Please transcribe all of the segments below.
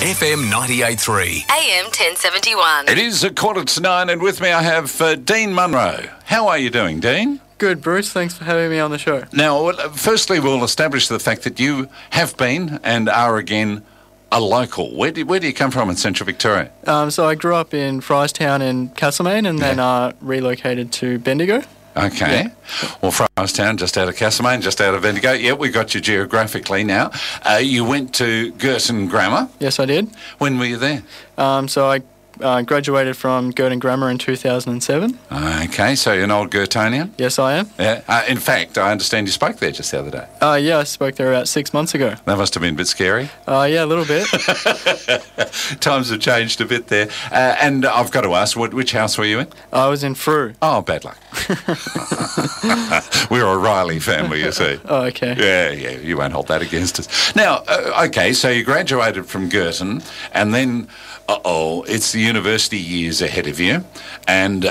FM 98.3. AM 1071. It is 9:15, and with me I have Dean Munro. How are you doing, Dean? Good, Bruce. Thanks for having me on the show. Now, firstly, we'll establish the fact that you have been and are again a local. Where do you come from in Central Victoria? So I grew up in Fryestown in Castlemaine and then relocated to Bendigo. Okay. Yeah. Well, Fryestown, just out of Castlemain, just out of Bendigo. Yeah, we got you geographically now. You went to Girton Grammar. Yes, I did. When were you there? So I graduated from Girton Grammar in 2007. Okay, so you're an old Girtonian? Yes, I am. Yeah. In fact, I understand you spoke there just the other day. Yeah, I spoke there about 6 months ago. That must have been a bit scary. Yeah, a little bit. Times have changed a bit there. And I've got to ask, which house were you in? I was in Frew. Oh, bad luck. We're a Riley family, you see. Oh, okay. Yeah, you won't hold that against us. Now, okay, so you graduated from Girton, and then, it's the university years ahead of you, and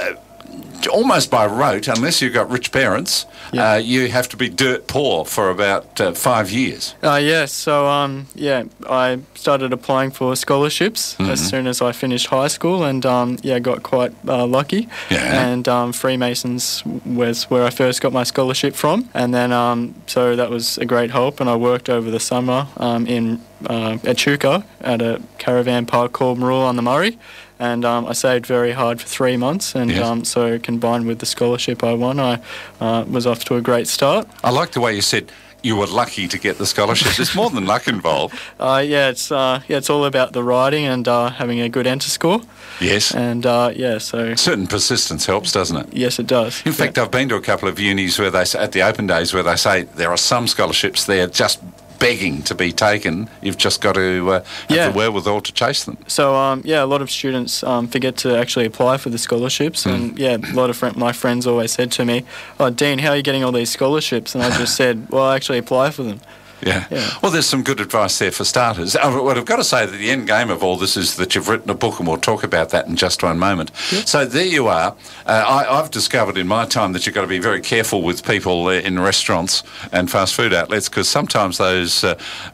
almost by rote, unless you've got rich parents, you have to be dirt poor for about 5 years. Yes, so I started applying for scholarships as soon as I finished high school, and got quite lucky. Yeah. And Freemasons was where I first got my scholarship from, and then so that was a great help. And I worked over the summer in Echuca at a caravan park called Munro on the Murray. And I saved very hard for 3 months, and so combined with the scholarship I won, I was off to a great start. I like the way you said you were lucky to get the scholarship. There's more than luck involved. It's all about the writing and having a good enter score. Yes. And so certain persistence helps, doesn't it? Yes, it does. In fact, I've been to a couple of unis where they say, at the open days, where they say there are some scholarships there just begging to be taken. You've just got to have the wherewithal to chase them. So, a lot of students forget to actually apply for the scholarships. And, a lot of my friends always said to me, "Oh, Dean, how are you getting all these scholarships?" And I just said, well, I actually apply for them. Yeah. Well, there's some good advice there for starters. What I've got to say that the end game of all this is that you've written a book, and we'll talk about that in just one moment. Yep. So there you are. I've discovered in my time that you've got to be very careful with people in restaurants and fast food outlets, because sometimes those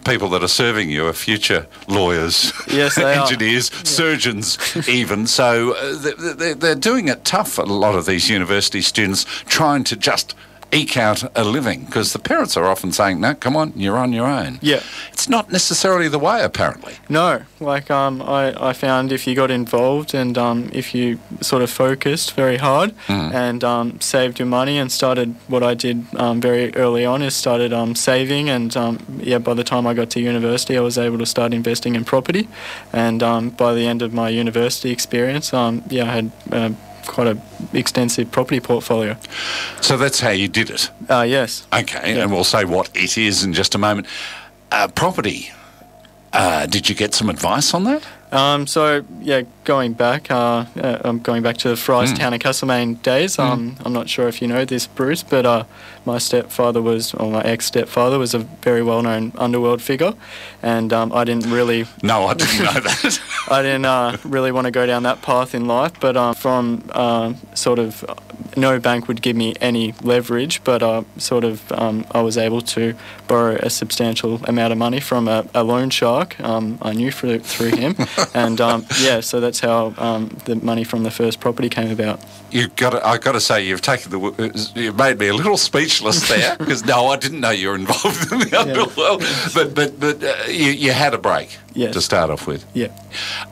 people that are serving you are future lawyers, yes, they engineers, surgeons even. So they're doing it tough, a lot of these university students, trying to just eke out a living, because the parents are often saying, no, come on, you're on your own. Yeah. It's not necessarily the way, apparently. No. I found if you got involved and if you sort of focused very hard and saved your money and started what I did very early on is started saving, and by the time I got to university I was able to start investing in property, and by the end of my university experience I had quite an extensive property portfolio. So that's how you did it? Yes. Okay, and we'll say what it is in just a moment. Property, did you get some advice on that? Going back, I'm going back to the Fryestown and Castlemaine days. I'm not sure if you know this, Bruce, but my ex-stepfather was a very well-known underworld figure, and I didn't really... No, I didn't know that. I didn't really want to go down that path in life, but no bank would give me any leverage, but I was able to borrow a substantial amount of money from a loan shark. I knew through him, and so that's how the money from the first property came about. I've got to say, you've made me a little speechless there, because I didn't know you were involved in the underworld, but you had a break to start off with. Yeah.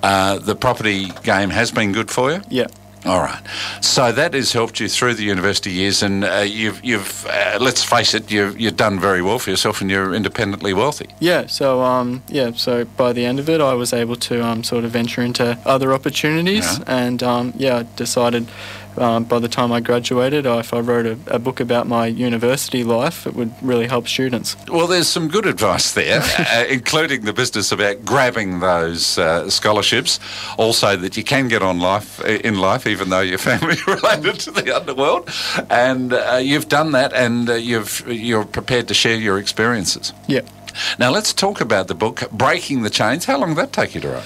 The property game has been good for you? Yeah. All right. So that has helped you through the university years, and you've let's face it, you've done very well for yourself, and you're independently wealthy. Yeah. So so by the end of it, I was able to sort of venture into other opportunities, and I decided. By the time I graduated, if I wrote a book about my university life, it would really help students. Well, there's some good advice there, including the business about grabbing those scholarships. Also, that you can get on in life, even though your family related to the underworld. And you've done that, and you're prepared to share your experiences. Yeah. Now, let's talk about the book, Breaking the Chains. How long did that take you to write?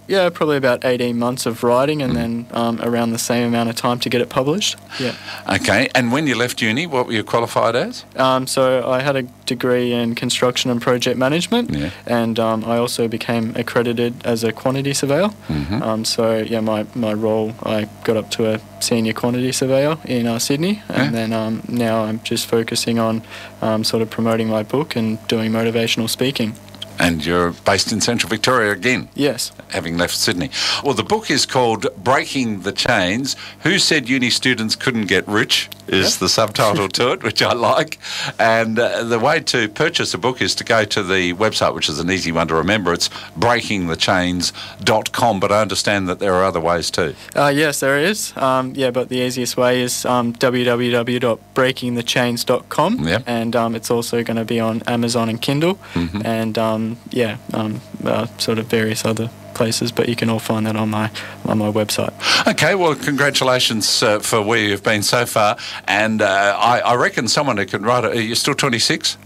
Yeah, probably about 18 months of writing and then around the same amount of time to get it published. Yeah. Okay, and when you left uni, what were you qualified as? So I had a degree in construction and project management, and I also became accredited as a quantity surveyor. My role, I got up to a senior quantity surveyor in Sydney, and then now I'm just focusing on sort of promoting my book and doing motivational speaking. And you're based in Central Victoria again? Yes. Having left Sydney. Well, the book is called Breaking the Chains. Who Said Uni Students Couldn't Get Rich is the subtitle to it, which I like. And the way to purchase a book is to go to the website, which is an easy one to remember. It's breakingthechains.com, but I understand that there are other ways too. Yes, there is. But the easiest way is www.breakingthechains.com. Yep. And it's also going to be on Amazon and Kindle. And sort of various other places, but you can all find that on my website. Okay, well, congratulations for where you've been so far, and I reckon someone who can write it. Are you still 26?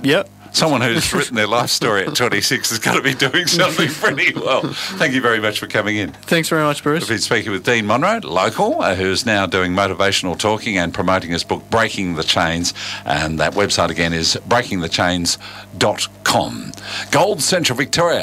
Yep. Someone who's written their life story at 26 has got to be doing something pretty well. Thank you very much for coming in. Thanks very much, Bruce. We've been speaking with Dean Munro, local, who's now doing motivational talking and promoting his book, Breaking the Chains, and that website again is breakingthechains.com. Gold, Central Victoria.